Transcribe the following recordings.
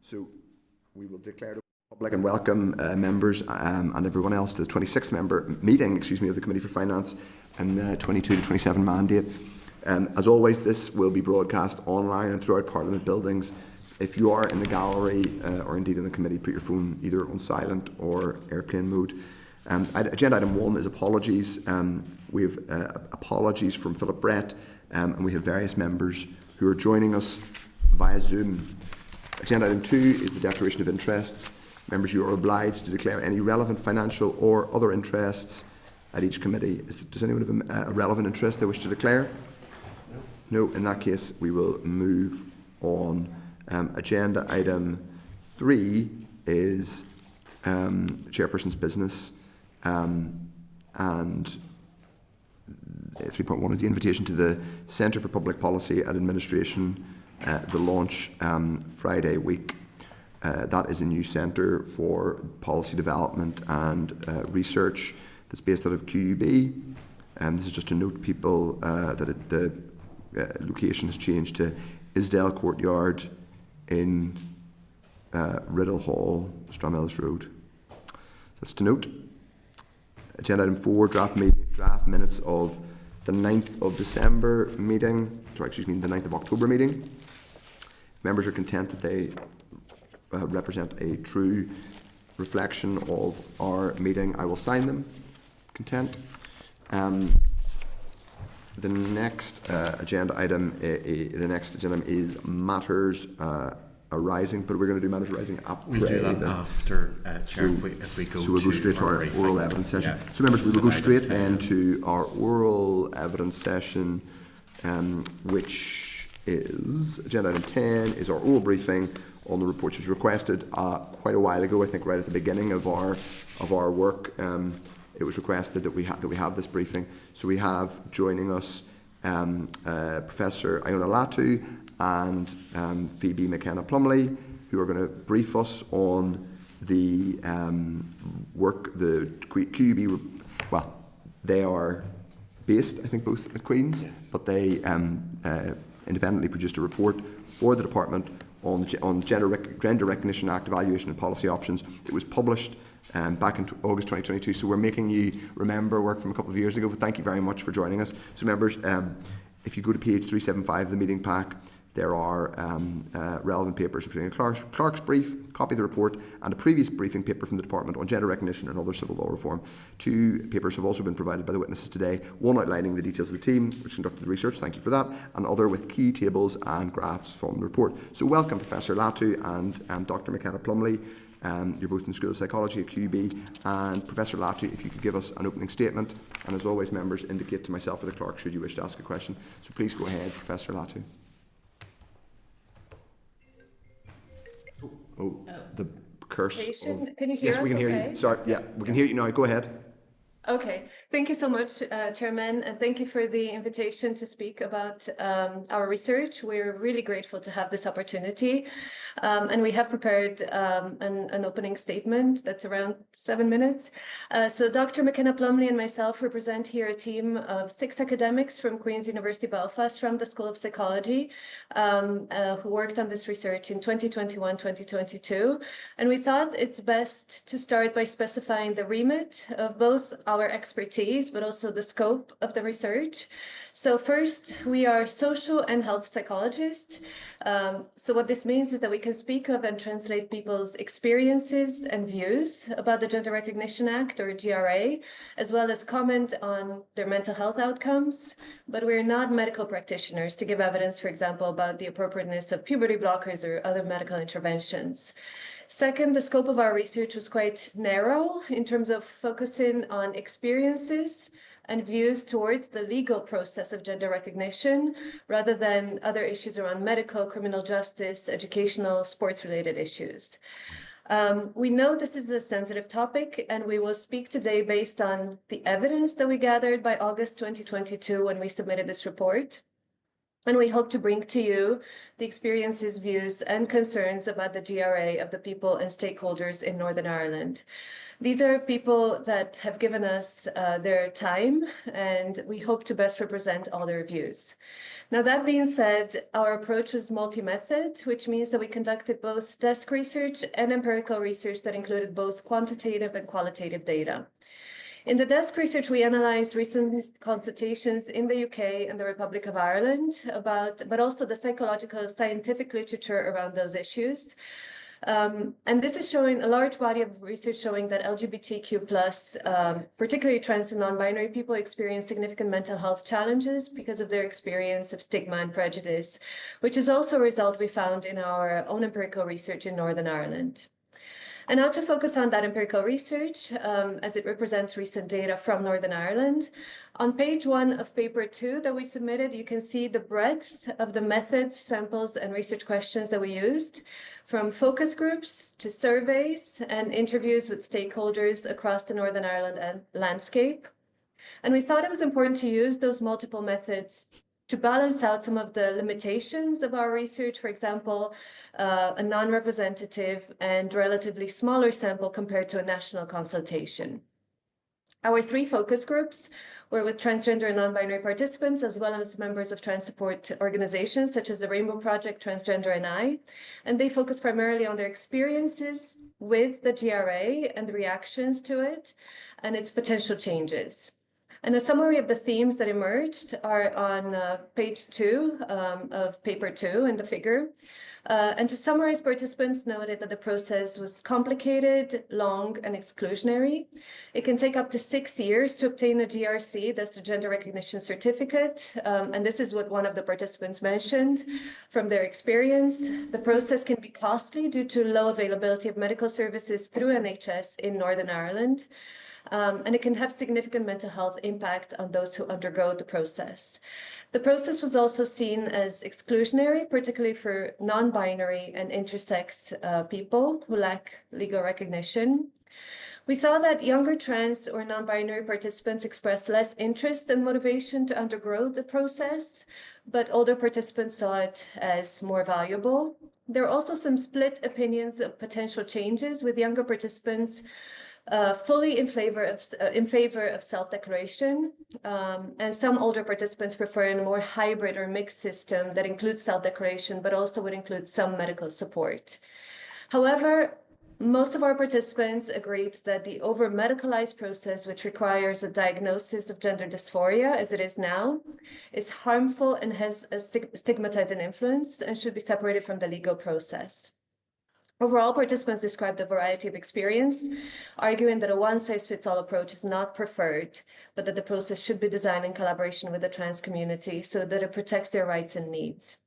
So we will declare the public and welcome members and everyone else to the 26th meeting of the Committee for Finance and the 22 to 27 mandate. As always, this will be broadcast online and throughout Parliament buildings. If you are in the gallery or indeed in the committee, put your phone either on silent or airplane mode. Agenda item 1 is apologies. We have apologies from Philip Brett, and we have various members who are joining us via Zoom. Agenda item 2 is the declaration of interests. Members, you are obliged to declare any relevant financial or other interests at each committee. Does anyone have a relevant interest they wish to declare? No. In that case, we will move on. Agenda item 3 is chairperson's business, and 3.1 is the invitation to the Centre for Public Policy and Administration, the launch Friday week. That is a new centre for policy development and research that's based out of QUB. This is just to note people that the location has changed to Isdale Courtyard in Riddle Hall, Stranmillis Road. That's to note. Agenda item 4, draft minutes of the 9th of December meeting, the 9th of October meeting. Members are content that they represent a true reflection of our meeting. I will sign them. Content. The next agenda item is matters arising, but we're going to do matters arising after. We'll do that after, Chair, if we go so we'll go straight to our oral evidence session. So members, we will go straight into our oral evidence session, which is agenda item 10, is our oral briefing on the report. Which was requested quite a while ago, I think right at the beginning of our work. It was requested that we have this briefing. So we have joining us Professor Iona Latu and Phoebe McKenna Plumley, who are going to brief us on the work, the QUB. Well, they are based, I think, both at Queen's, yes. But they independently produced a report for the department on Gender Recognition Act evaluation and policy options. It was published back in August 2022, so we're making you remember work from a couple of years ago, but thank you very much for joining us. So members, if you go to page 375 of the meeting pack, there are relevant papers, including a clerk's brief, copy of the report, and a previous briefing paper from the department on gender recognition and other civil law reform. 2 papers have also been provided by the witnesses today, one outlining the details of the team which conducted the research, thank you for that, and other with key tables and graphs from the report. So welcome Professor Latu and Dr McKenna Plumley. You're both in the School of Psychology at QUB, and Professor Latu, if you could give us an opening statement, and as always members, indicate to myself or the clerk should you wish to ask a question. So please go ahead, Professor Latu. The curse. Can you hear us? Yes, we can hear you. Sorry, yeah, we can hear you now. Go ahead. Okay, thank you so much, Chairman, and thank you for the invitation to speak about our research. We're really grateful to have this opportunity, and we have prepared an opening statement that's around 7 minutes. So Dr. McKenna Plumley and myself represent here a team of 6 academics from Queen's University Belfast from the School of Psychology who worked on this research in 2021-2022. And we thought it's best to start by specifying the remit of both our expertise, but also the scope of the research. So first, we are social and health psychologists. So what this means is that we can speak of and translate people's experiences and views about the Gender Recognition Act, or GRA, as well as comment on their mental health outcomes. But we're not medical practitioners to give evidence, for example, about the appropriateness of puberty blockers or other medical interventions. Second, the scope of our research was quite narrow in terms of focusing on experiences and views towards the legal process of gender recognition, rather than other issues around medical, criminal justice, educational, sports-related issues. We know this is a sensitive topic, and we will speak today based on the evidence that we gathered by August 2022 when we submitted this report. And we hope to bring to you the experiences, views, and concerns about the GRA of the people and stakeholders in Northern Ireland. These are people that have given us their time, and we hope to best represent all their views. Now, that being said, our approach was multi-method, which means that we conducted both desk research and empirical research that included both quantitative and qualitative data. In the desk research, we analyzed recent consultations in the UK and the Republic of Ireland but also the psychological scientific literature around those issues. And this is showing a large body of research showing that LGBTQ+, particularly trans and non-binary people, experience significant mental health challenges because of their experience of stigma and prejudice, which is also a result we found in our own empirical research in Northern Ireland. And now to focus on that empirical research, as it represents recent data from Northern Ireland. On page 1 of paper 2 that we submitted, you can see the breadth of the methods, samples, and research questions that we used, from focus groups to surveys and interviews with stakeholders across the Northern Ireland landscape. And we thought it was important to use those multiple methods to balance out some of the limitations of our research, for example, a non-representative and relatively smaller sample compared to a national consultation. Our 3 focus groups were with transgender and non-binary participants, as well as members of trans support organizations such as the Rainbow Project, Transgender NI, and they focus primarily on their experiences with the GRA and the reactions to it and its potential changes. And a summary of the themes that emerged are on page 2 of paper 2 in the figure. And to summarize, participants noted that the process was complicated, long, and exclusionary. It can take up to 6 years to obtain a GRC, that's the Gender Recognition Certificate. And this is what one of the participants mentioned from their experience. The process can be costly due to low availability of medical services through NHS in Northern Ireland. And it can have significant mental health impact on those who undergo the process. The process was also seen as exclusionary, particularly for non-binary and intersex people who lack legal recognition. We saw that younger trans or non-binary participants expressed less interest and motivation to undergo the process, but older participants saw it as more valuable. There are also some split opinions of potential changes, with younger participants fully in favor of self-declaration, and some older participants prefer a more hybrid or mixed system that includes self-declaration, but also would include some medical support. However, most of our participants agreed that the over-medicalized process, which requires a diagnosis of gender dysphoria, as it is now, is harmful and has a stigmatizing influence and should be separated from the legal process. Overall, participants described a variety of experience, arguing that a one-size-fits-all approach is not preferred, but that the process should be designed in collaboration with the trans community so that it protects their rights and needs.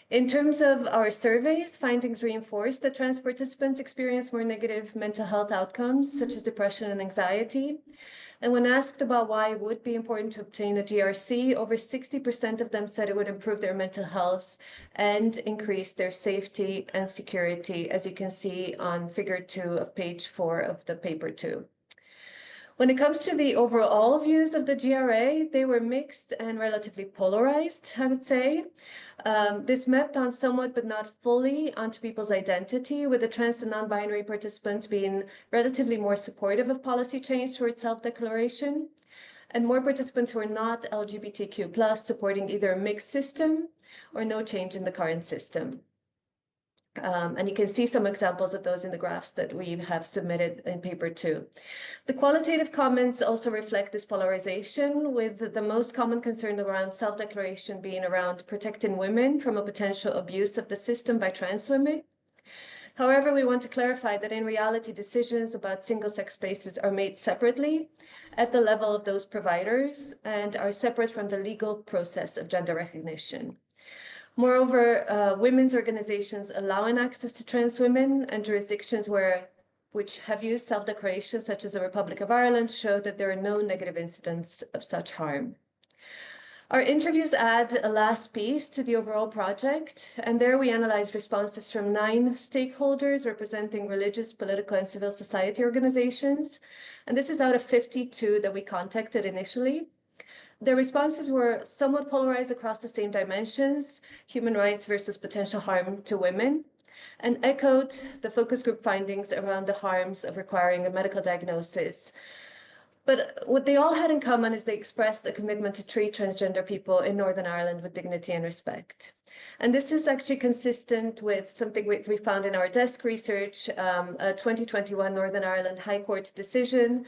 In terms of our surveys, findings reinforced that trans participants experience more negative mental health outcomes, such as depression and anxiety. And when asked about why it would be important to obtain a GRC, over 60% of them said it would improve their mental health and increase their safety and security, as you can see on figure 2 of page 4 of the paper 2. When it comes to the overall views of the GRA, they were mixed and relatively polarized, I would say. This mapped on somewhat, but not fully, onto people's identity, with the trans and non-binary participants being relatively more supportive of policy change towards self-declaration, and more participants who are not LGBTQ+, supporting either a mixed system or no change in the current system. And you can see some examples of those in the graphs that we have submitted in paper 2. The qualitative comments also reflect this polarization, with the most common concern around self-declaration being around protecting women from a potential abuse of the system by trans women. However, we want to clarify that in reality, decisions about single-sex spaces are made separately at the level of those providers and are separate from the legal process of gender recognition. Moreover, women's organizations allowing access to trans women and jurisdictions which have used self-declaration, such as the Republic of Ireland, show that there are no negative incidents of such harm. Our interviews add a last piece to the overall project, and there we analyzed responses from 9 stakeholders representing religious, political, and civil society organizations. And this is out of 52 that we contacted initially. their responses were somewhat polarized across the same dimensions, human rights versus potential harm to women, and echoed the focus group findings around the harms of requiring a medical diagnosis. But what they all had in common is they expressed a commitment to treat transgender people in Northern Ireland with dignity and respect. And this is actually consistent with something we found in our desk research, a 2021 Northern Ireland High Court decision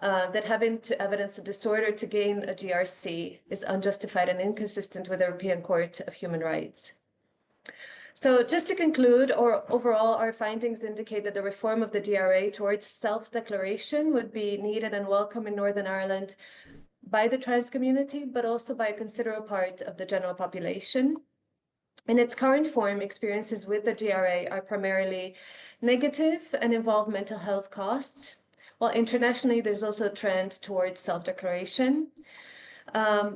that having to evidence a disorder to gain a GRC is unjustified and inconsistent with the European Court of Human Rights. So just to conclude, overall, our findings indicate that the reform of the DRA towards self-declaration would be needed and welcome in Northern Ireland by the trans community, but also by a considerable part of the general population. In its current form, experiences with the DRA are primarily negative and involve mental health costs, while internationally there's also a trend towards self-declaration.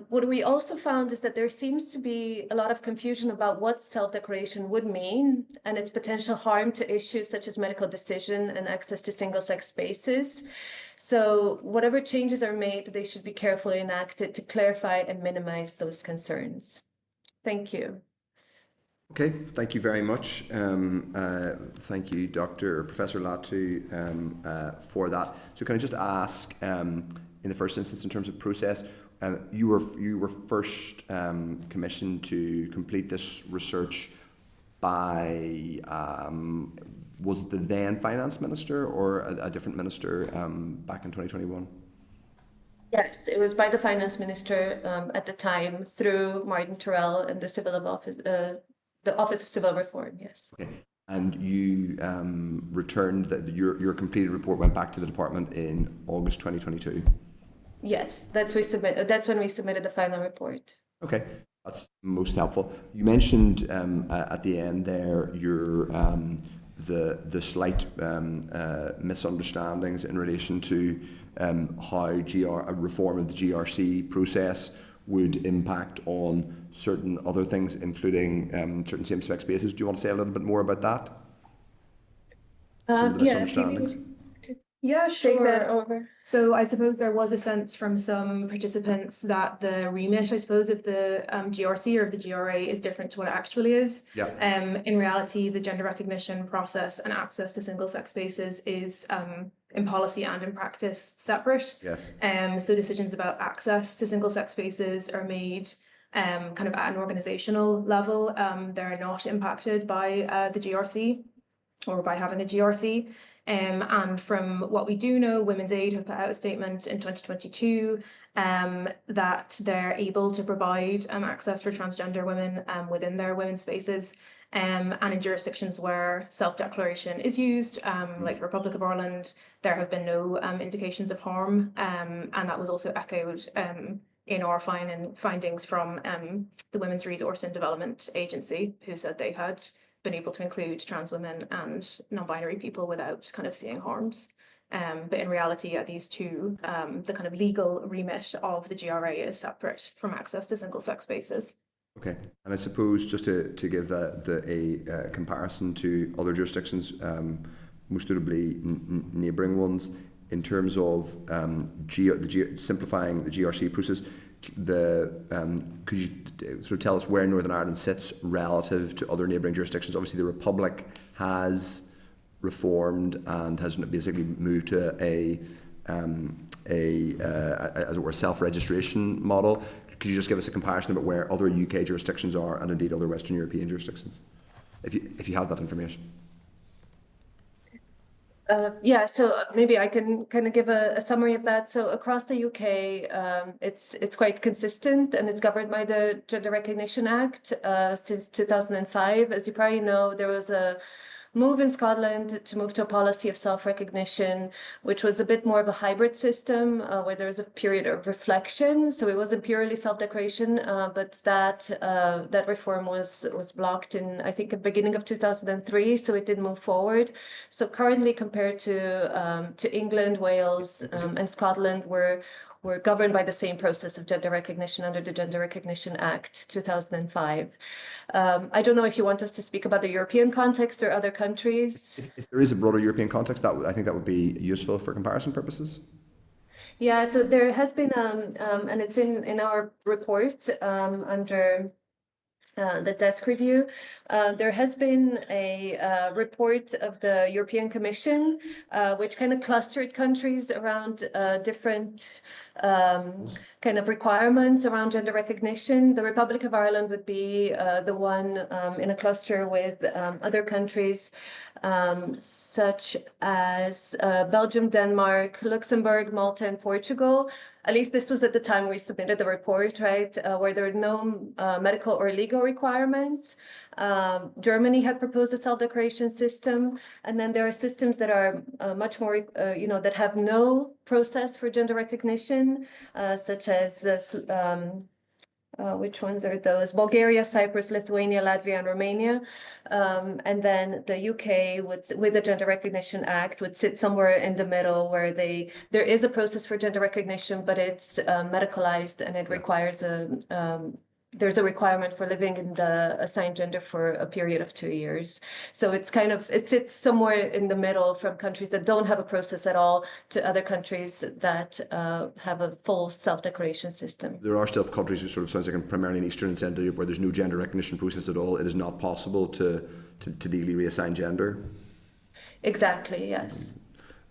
What we also found is that there seems to be a lot of confusion about what self-declaration would mean and its potential harm to issues such as medical decision and access to single-sex spaces. So whatever changes are made, they should be carefully enacted to clarify and minimize those concerns. Thank you. Okay, thank you very much. Thank you, Professor Latu, for that. So can I just ask, in the first instance, in terms of process, you were first commissioned to complete this research by was it the then finance minister or a different minister back in 2021? Yes, it was by the finance minister at the time through Martin Terrell and the Office of Civil Reform. Yes. Okay. And you returned your completed report went back to the department in August 2022. Yes, that's when we submitted the final report. Okay, that's most helpful. You mentioned at the end there the slight misunderstandings in relation to how a reform of the GRC process would impact on certain other things, including certain same-sex spaces. Do you want to say a little bit more about that? Some of the misunderstandings. Yeah, sure. Take that over. So I suppose there was a sense from some participants that the remit, I suppose, of the GRC or of the GRA is different to what it actually is. Yeah. In reality, the gender recognition process and access to single-sex spaces is in policy and in practice separate. Yes. So decisions about access to single-sex spaces are made kind of at an organizational level. They're not impacted by the GRC or by having a GRC. And from what we do know, Women's Aid have put out a statement in 2022 that they're able to provide access for transgender women within their women's spaces. And in jurisdictions where self-declaration is used, like the Republic of Ireland, there have been no indications of harm. And that was also echoed in our findings from the Women's Resource and Development Agency, who said they had been able to include trans women and non-binary people without kind of seeing harms. But in reality, these two, the kind of legal remit of the GRA is separate from access to single-sex spaces. Okay, and I suppose just to give a comparison to other jurisdictions, most notably neighbouring ones, in terms of simplifying the GRC process, could you sort of tell us where Northern Ireland sits relative to other neighbouring jurisdictions? Obviously, the Republic has reformed and has basically moved to as it were, self-registration model. Could you just give us a comparison about where other UK jurisdictions are and indeed other Western European jurisdictions, if you have that information? Yeah, so maybe I can kind of give a summary of that. So across the UK, it's quite consistent and it's governed by the Gender Recognition Act since 2005. As you probably know, there was a move in Scotland to move to a policy of self-recognition, which was a bit more of a hybrid system where there was a period of reflection. So it wasn't purely self-declaration, but that reform was blocked in, I think, the beginning of 2003. So it didn't move forward. So currently, compared to England, Wales, and Scotland, we're governed by the same process of gender recognition under the Gender Recognition Act 2005. I don't know if you want us to speak about the European context or other countries. If there is a broader European context, I think that would be useful for comparison purposes. Yeah, so there has been, and it's in our report under the desk review. There has been a report of the European Commission, which kind of clustered countries around different kind of requirements around gender recognition. The Republic of Ireland would be the one in a cluster with other countries such as Belgium, Denmark, Luxembourg, Malta, and Portugal. At least this was at the time we submitted the report, right, where there are no medical or legal requirements. Germany had proposed a self-declaration system, and then there are systems that are much more, that have no process for gender recognition, such as which ones are those? Bulgaria, Cyprus, Lithuania, Latvia, and Romania. And then the UK with the Gender Recognition Act would sit somewhere in the middle where there is a process for gender recognition, but it's medicalized and it requires there's a requirement for living in the assigned gender for a period of 2 years. So it sits somewhere in the middle from countries that don't have a process at all to other countries that have a full self-declaration system. There are still countries who sort of sounds like primarily in Eastern and Central Europe where there's no gender recognition process at all. It is not possible to legally reassign gender. Exactly, yes.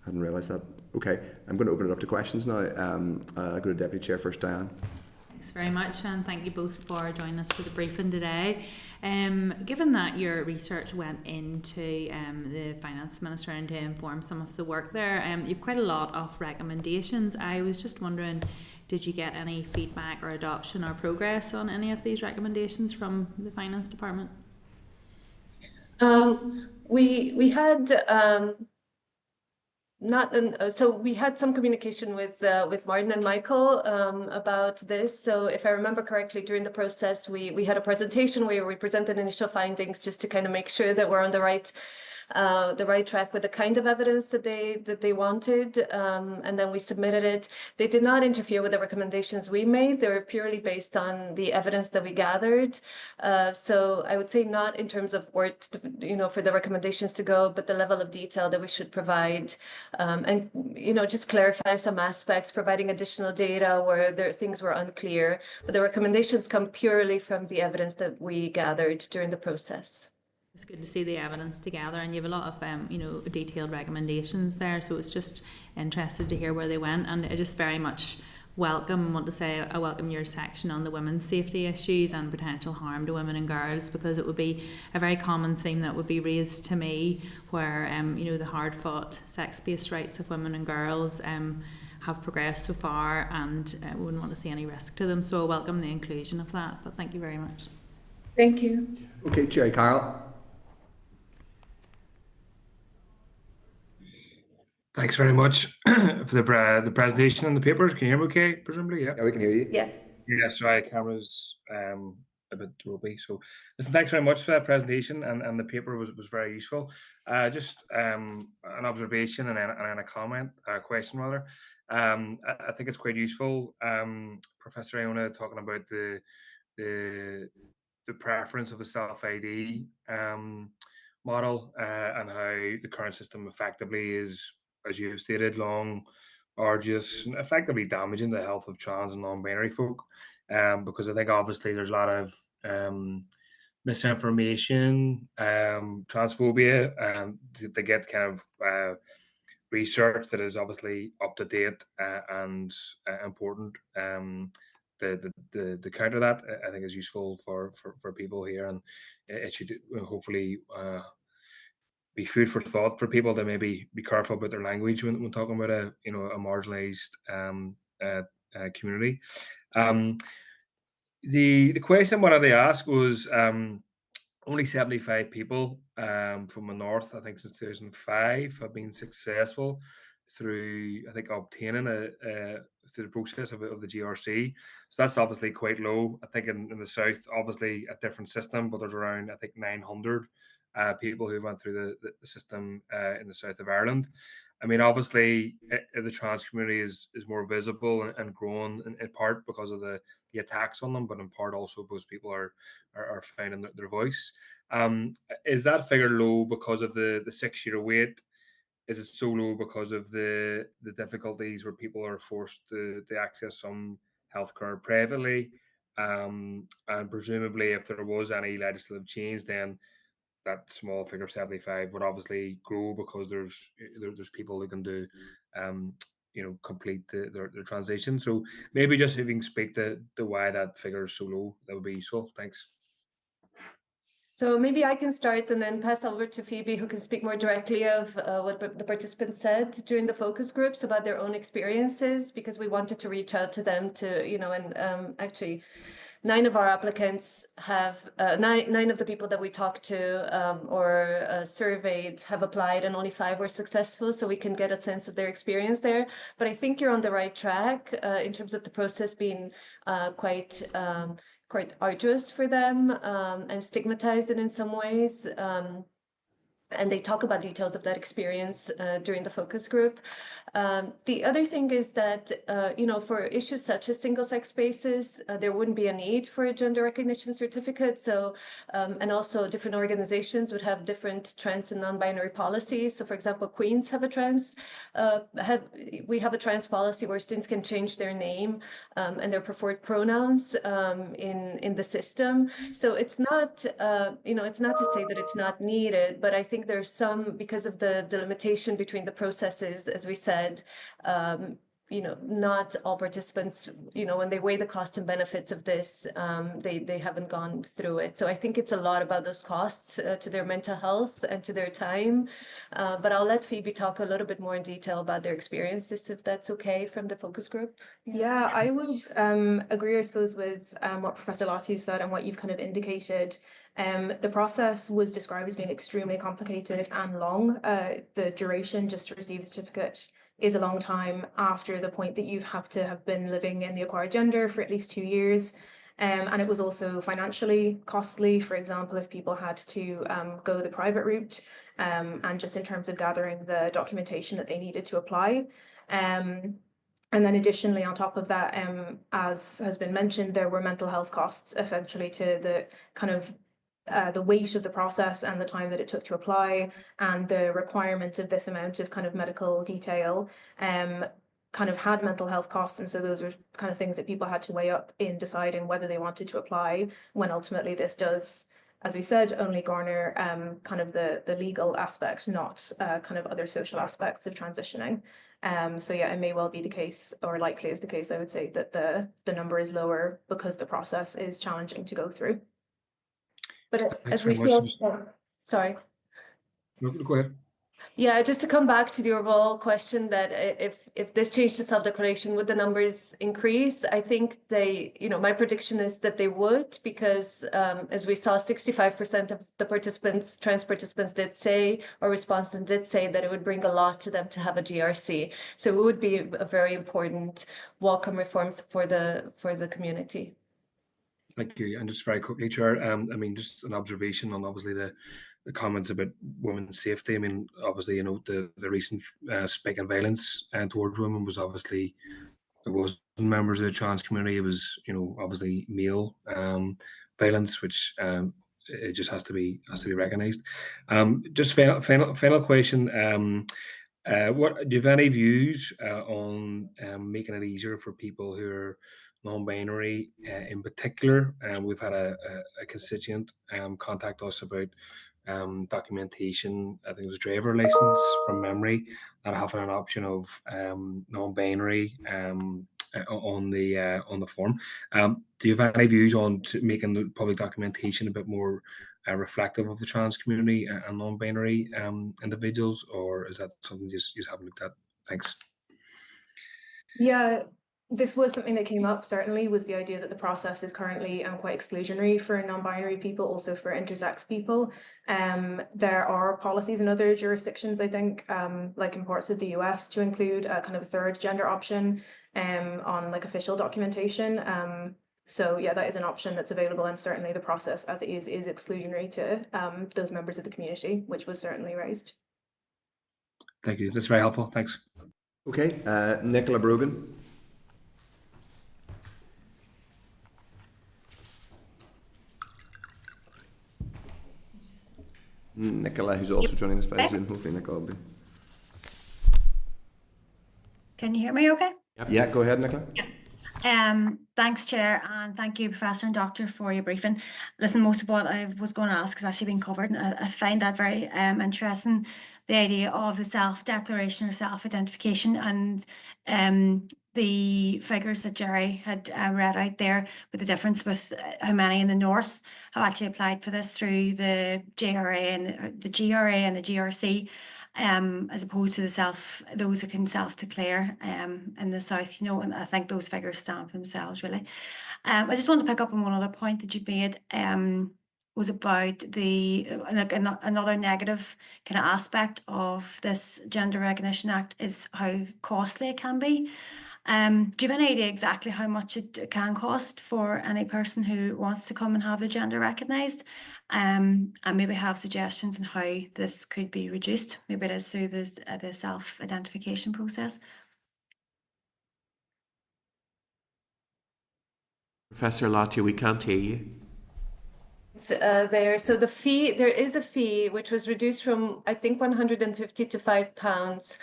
I hadn't realised that. Okay, I'm going to open it up to questions now. I'll go to Deputy Chair first, Diane. Thanks very much, and thank you both for joining us for the briefing today. Given that your research went into the Finance Minister and to inform some of the work there, you've quite a lot of recommendations. I was just wondering, did you get any feedback or adoption or progress on any of these recommendations from the Finance Department? We had so we had some communication with Martin and Michael about this. So if I remember correctly, during the process, we had a presentation where we presented initial findings just to kind of make sure that we're on the right track with the kind of evidence that they wanted, and then we submitted it. They did not interfere with the recommendations we made. They were purely based on the evidence that we gathered. So I would say not in terms of where for the recommendations to go, but the level of detail that we should provide, and just clarify some aspects, providing additional data where things were unclear. But the recommendations come purely from the evidence that we gathered during the process. It's good to see the evidence together, and you have a lot of detailed recommendations there, so it's just interested to hear where they went. And I just very much I welcome your section on the women's safety issues and potential harm to women and girls, because it would be a very common theme that would be raised to me, where the hard-fought sex-based rights of women and girls have progressed so far, and we wouldn't want to see any risk to them. So I welcome the inclusion of that, but thank you very much. Thank you. Okay, Jerry Kyle. Thanks very much for the presentation and the papers. Can you hear me okay, presumably? Yeah, we can hear you. Yes. Yeah, sorry, camera's a bit ropey. So listen, thanks very much for that presentation, and the paper was very useful. Just an observation and then a comment, a question rather. I think it's quite useful, Professor Iona, talking about the preference of the self-ID model, and how the current system effectively is, as you have stated, long, arduous, and effectively damaging the health of trans and non-binary folk. Because I think obviously there's a lot of misinformation, transphobia, to get kind of research that is obviously up to date and important. The counter that I think is useful for people here, and it should hopefully be food for thought for people to maybe be careful about their language when talking about a marginalized community. The question I wanted to ask was, only 75 people from the north, I think since 2005, have been successful through, I think, obtaining through the process of the GRC. So that's obviously quite low. I think in the south, obviously a different system, but there's around, I think, 900 people who went through the system in the south of Ireland. I mean, obviously, the trans community is more visible and growing in part because of the attacks on them, but in part also because people are finding their voice. Is that figure low because of the 6-year wait is it so low because of the difficulties where people are forced to access some healthcare privately? And presumably, if there was any legislative change, then that small figure of 75 would obviously grow because there's people who can do complete their transition. So maybe just if you can speak to why that figure is so low, that would be useful. Thanks. So maybe I can start and then pass over to Phoebe, who can speak more directly of what the participants said during the focus groups about their own experiences, because we wanted to reach out to them to, and actually 9 of our applicants have, nine of the people that we talked to or surveyed have applied, and only 5 were successful, so we can get a sense of their experience there. But I think you're on the right track in terms of the process being quite arduous for them and stigmatized in some ways. And they talk about details of that experience during the focus group. The other thing is that, for issues such as single-sex spaces, there wouldn't be a need for a gender recognition certificate. So, and also different organizations would have different trans and non-binary policies. So, for example, Queens have a trans policy where students can change their name and their preferred pronouns in the system. So it's not, it's not to say that it's not needed, but I think there's some, because of the delimitation between the processes, as we said, not all participants, when they weigh the costs and benefits of this, they haven't gone through it. So I think it's a lot about those costs to their mental health and to their time. But I'll let Phoebe talk a little bit more in detail about their experiences, if that's okay, from the focus group. Yeah, I would agree, I suppose, with what Professor Latu said and what you've kind of indicated. The process was described as being extremely complicated and long. The duration just to receive the certificate is a long time after the point that you have to have been living in the acquired gender for at least 2 years. And it was also financially costly, for example, if people had to go the private route, and just in terms of gathering the documentation that they needed to apply. And then additionally, on top of that, as has been mentioned, there were mental health costs essentially to the kind of the weight of the process and the time that it took to apply, and the requirement of this amount of kind of medical detail kind of had mental health costs. And so those were kind of things that people had to weigh up in deciding whether they wanted to apply, when ultimately this does, as we said, only garner kind of the legal aspect, not kind of other social aspects of transitioning. So yeah, it may well be the case, or likely is the case, I would say, that the number is lower because the process is challenging to go through. But Thanks as we very see, much. sorry. No, go ahead. Yeah, just to come back to the overall question that if this change to self-declaration, would the numbers increase? I think my prediction is that they would, because as we saw, 65% of the trans participants did say, or respondents did say, that it would bring a lot to them to have a GRC. So it would be a very important welcome reforms for the community. Thank you. And just very quickly, Chair, just an observation on obviously the comments about women's safety. I mean, obviously, the recent spike in violence towards women was obviously, it wasn't members of the trans community. It was, obviously male violence, which it just has to be recognised. Just final question. What do you have any views on making it easier for people who are non-binary in particular? We've had a constituent contact us about documentation. I think it was driver license from memory, not having an option of non-binary on the form. Do you have any views on making the public documentation a bit more reflective of the trans community and non-binary individuals, or is that something you just haven't looked at? Thanks. Yeah, this was something that came up, certainly, was the idea that the process is currently quite exclusionary for non-binary people, also for intersex people. There are policies in other jurisdictions, I think, like in parts of the US, to include a kind of a third gender option on like official documentation. So yeah, that is an option that's available, and certainly the process as it is exclusionary to those members of the community, which was certainly raised. Thank you. That's very helpful. Thanks. Okay, Nicola Brogan. Nicola, who's also joining us via Zoom. Hopefully Nicola will be Can you hear me okay? Yeah, go ahead, Nicola. Thanks, Chair, and thank you, Professor and Doctor, for your briefing. Listen, most of what I was going to ask has actually been covered, and I find that very interesting, the idea of the self-declaration or self-identification, and the figures that Jerry had read out there, with the difference with how many in the north have actually applied for this through the GRA and the GRC. As opposed to those who can self-declare in the south, and I think those figures stand for themselves, really. I just want to pick up on one other point that you made, was about another negative kind of aspect of this Gender Recognition Act is how costly it can be. Do you have any idea exactly how much it can cost for any person who wants to come and have the gender recognised? And maybe have suggestions on how this could be reduced. Maybe it is through the self-identification process. Professor Latu, we can't hear you. There. So there is a fee which was reduced from, I think, 150 to £5.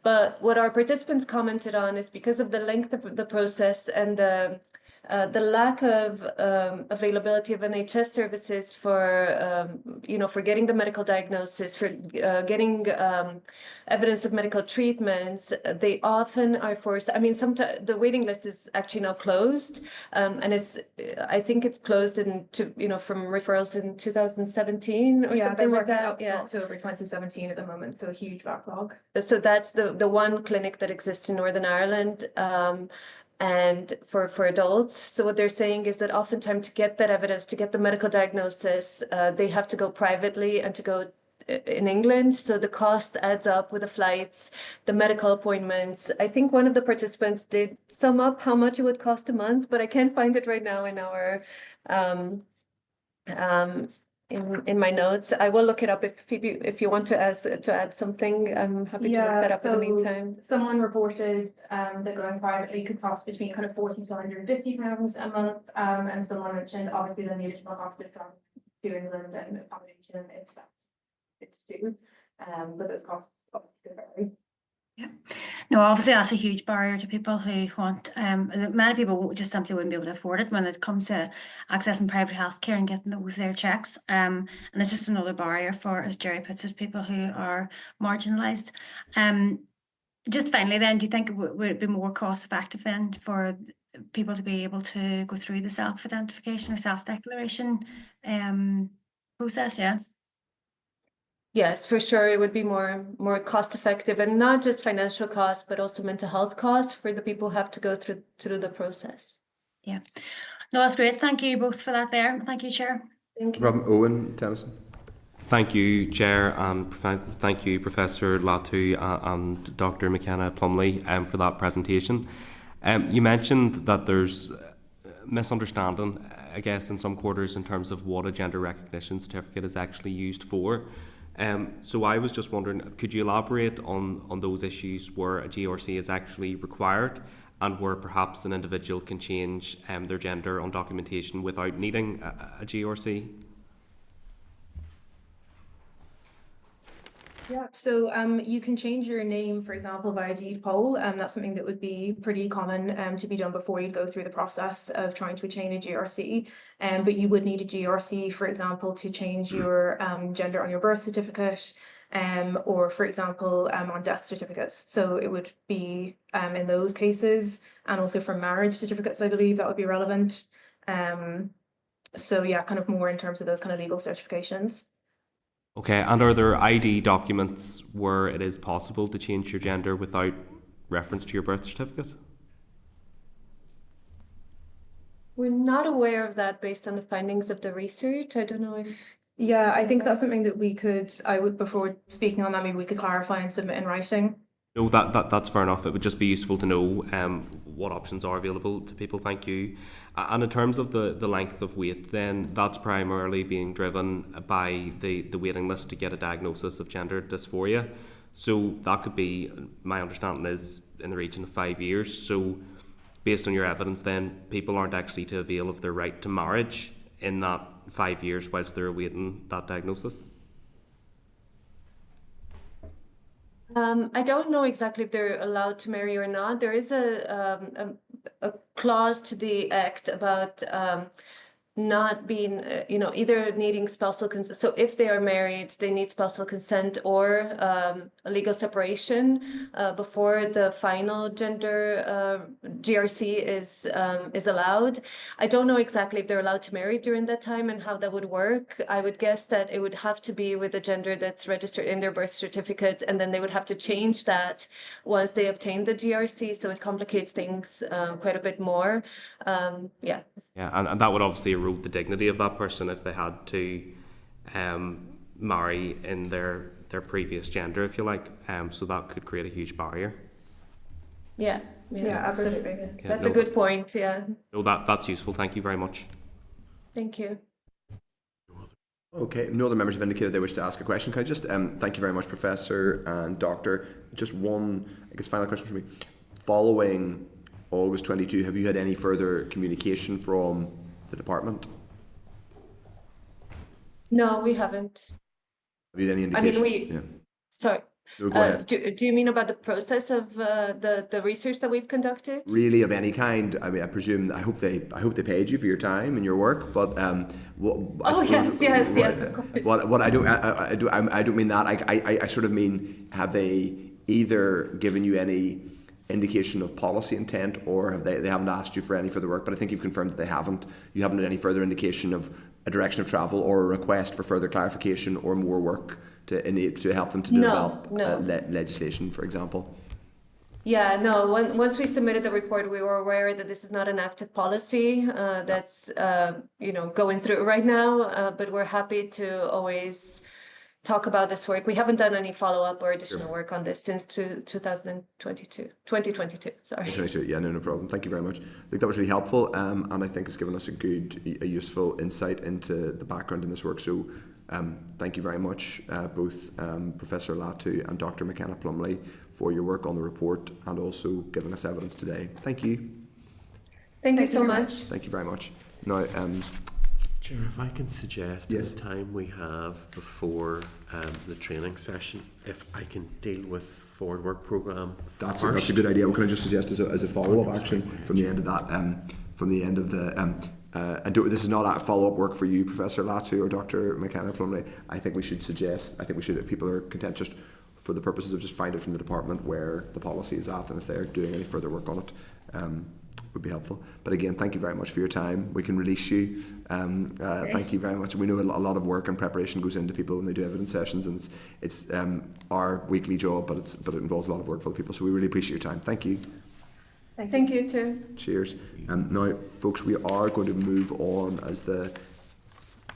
But what our participants commented on is because of the length of the process and the lack of availability of NHS services for getting the medical diagnosis, for getting evidence of medical treatments, they often are forced. I mean, sometimes the waiting list is actually now closed, and I think it's closed from referrals in 2017 or something like that. Yeah, October 2017 at the moment, so a huge backlog. So that's the one clinic that exists in Northern Ireland. And for adults. So what they're saying is that oftentimes to get that evidence, to get the medical diagnosis, they have to go privately and to go in England. So the cost adds up with the flights, the medical appointments. I think one of the participants did sum up how much it would cost a month, but I can't find it right now in our in my notes. I will look it up if you want to add something. I'm happy to look that up in the meantime. Someone reported that going privately could cost between kind of £40 to £150 a month, and someone mentioned obviously then the additional cost of travel to England and accommodation if it's due, but those costs obviously could vary. Yeah, no, obviously that's a huge barrier to people who want. Many people just simply wouldn't be able to afford it when it comes to accessing private healthcare and getting those their checks. And it's just another barrier for, as Jerry puts it, people who are marginalised. Just finally, then, do you think would it be more cost effective then for people to be able to go through the self-identification or self-declaration process? Yeah. Yes, for sure. It would be more cost effective, and not just financial costs, but also mental health costs for the people who have to go through the process. Yeah. No, that's great. Thank you both for that there. Thank you, Chair. Thank you. Robin, Owen Tennyson. Thank you, Chair, and thank you, Professor Latu and Dr. McKenna Plumley, for that presentation. You mentioned that there's misunderstanding, I guess, in some quarters in terms of what a gender recognition certificate is actually used for. So I was just wondering, could you elaborate on those issues where a GRC is actually required and where perhaps an individual can change their gender on documentation without needing a GRC? Yeah, so you can change your name, for example, via deed poll. That's something that would be pretty common to be done before you go through the process of trying to attain a GRC. But you would need a GRC, for example, to change your gender on your birth certificate, or, for example, on death certificates. So it would be in those cases, and also for marriage certificates, I believe that would be relevant. So yeah, kind of more in terms of those kind of legal certifications. Okay, and are there ID documents where it is possible to change your gender without reference to your birth certificate? We're not aware of that based on the findings of the research. I don't know if... Yeah, I think that's something that before speaking on that, maybe we could clarify and submit in writing. No, that's fair enough. It would just be useful to know what options are available to people. Thank you. And in terms of the length of wait, then that's primarily being driven by the waiting list to get a diagnosis of gender dysphoria. So that could be, my understanding is, in the region of 5 years. So based on your evidence, then people aren't actually to avail of their right to marriage in that 5 years whilst they're awaiting that diagnosis. I don't know exactly if they're allowed to marry or not. There is a clause to the act about not being, either needing spousal consent. So if they are married, they need spousal consent or a legal separation before the final gender GRC is allowed. I don't know exactly if they're allowed to marry during that time and how that would work. I would guess that it would have to be with a gender that's registered in their birth certificate, and then they would have to change that once they obtain the GRC. So it complicates things quite a bit more. Yeah. Yeah, and that would obviously erode the dignity of that person if they had to marry in their previous gender, if you like. So that could create a huge barrier. Yeah, absolutely. Yeah. That's a good point. Yeah. No, that's useful. Thank you very much. Thank you. Okay, no other members have indicated they wish to ask a question. Can I just thank you very much, Professor and Doctor. Just one, I guess, final question for me. Following August 22, have you had any further communication from the department? No, we haven't. Have you had any I indication? mean, sorry. No, go ahead. Do you mean about the process of the research that we've conducted? Really, of any kind. I mean, I presume. I hope they paid you for your time and your work. But yes, of course. What I don't mean that. I sort of mean, have they either given you any indication of policy intent, or have they haven't asked you for any further work? But I think you've confirmed that they haven't. You haven't had any further indication of a direction of travel or a request for further clarification or more work to help them to develop legislation, for example. Yeah, no. Once we submitted the report, we were aware that this is not an active policy that's going through right now. But we're happy to always talk about this work. We haven't done any follow-up or additional work on this since 2022. Sorry. 2022. Yeah, no problem. Thank you very much. Look, that was really helpful, and I think it's given us a useful insight into the background in this work. So, thank you very much, both Professor Latu and Dr. McKenna Plumley, for your work on the report and also giving us evidence today. Thank you. Thank you so much. Thank you very much. Now, Chair, if I can suggest, yes, in the time we have before the training session, if I can deal with forward work programme that's a good idea. What can I just suggest as a follow-up action from the end of that, this is not a follow-up work for you, Professor Latu or Dr. McKenna Plumley. I think we should, if people are content, just for the purposes of just find it from the department where the policy is at, and if they're doing any further work on it, would be helpful. But again, thank you very much for your time. We can release you. Thank you very much. We know a lot of work and preparation goes into people when they do evidence sessions, and it's our weekly job, but it involves a lot of work for the people. So we really appreciate your time. Thank you. Thank you too. Cheers. Now, folks, we are going to move on, as the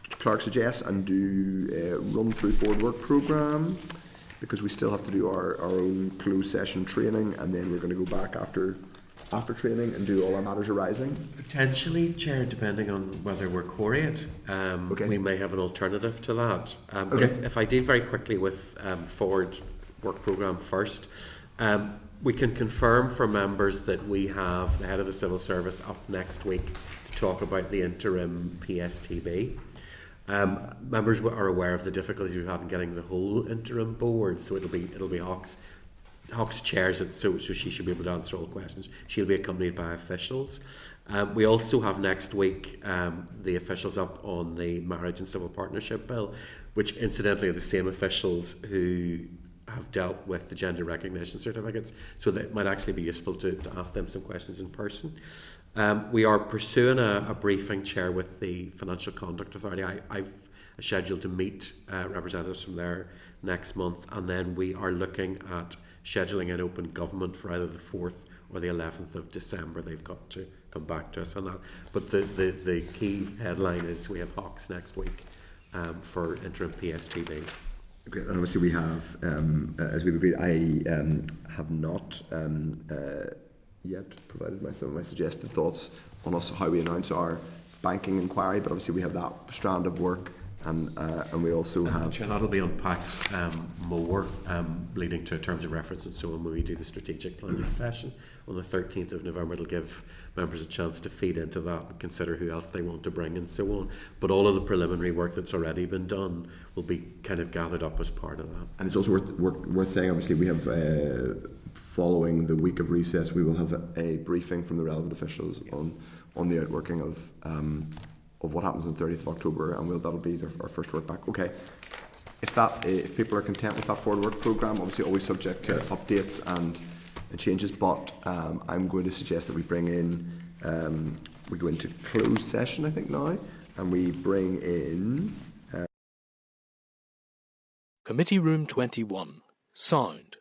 clerk suggests, and do a run through forward work programme, because we still have to do our own closed session training, and then we're going to go back after training and do all our matters arising. Potentially, Chair, depending on whether we're queried, we may have an alternative to that. If I deal very quickly with forward work programme first, we can confirm for members that we have the head of the civil service up next week to talk about the interim PSTB. Members are aware of the difficulties we've had in getting the whole interim board, so it'll be Hawks chairs it, so she should be able to answer all questions. She'll be accompanied by officials. We also have next week the officials up on the Marriage and Civil Partnership Bill, which incidentally are the same officials who have dealt with the gender recognition certificates, so that might actually be useful to ask them some questions in person. We are pursuing a briefing, Chair, with the Financial Conduct Authority. I've scheduled to meet representatives from there next month, and then we are looking at scheduling an open government for either the 4th or the 11th of December. They've got to come back to us on that. But the key headline is we have Hawks next week for interim PSTB. Okay, and obviously we have, as we've agreed, I have not yet provided some of my suggested thoughts on us how we announce our banking inquiry, but obviously we have that strand of work and we also have. Sure, that'll be unpacked more, leading to terms of reference and so on when we do the strategic planning session on the 13th of November. It'll give members a chance to feed into that and consider who else they want to bring and so on. But all of the preliminary work that's already been done will be kind of gathered up as part of that. And it's also worth saying, obviously, we have, following the week of recess, we will have a briefing from the relevant officials on the outworking of what happens on the 30th of October, and that'll be our first work back. Okay, if people are content with that forward work programme, obviously always subject to updates and changes, but I'm going to suggest that we bring in, we go into closed session, I think now, and we bring in... Committee Room 21. Sound.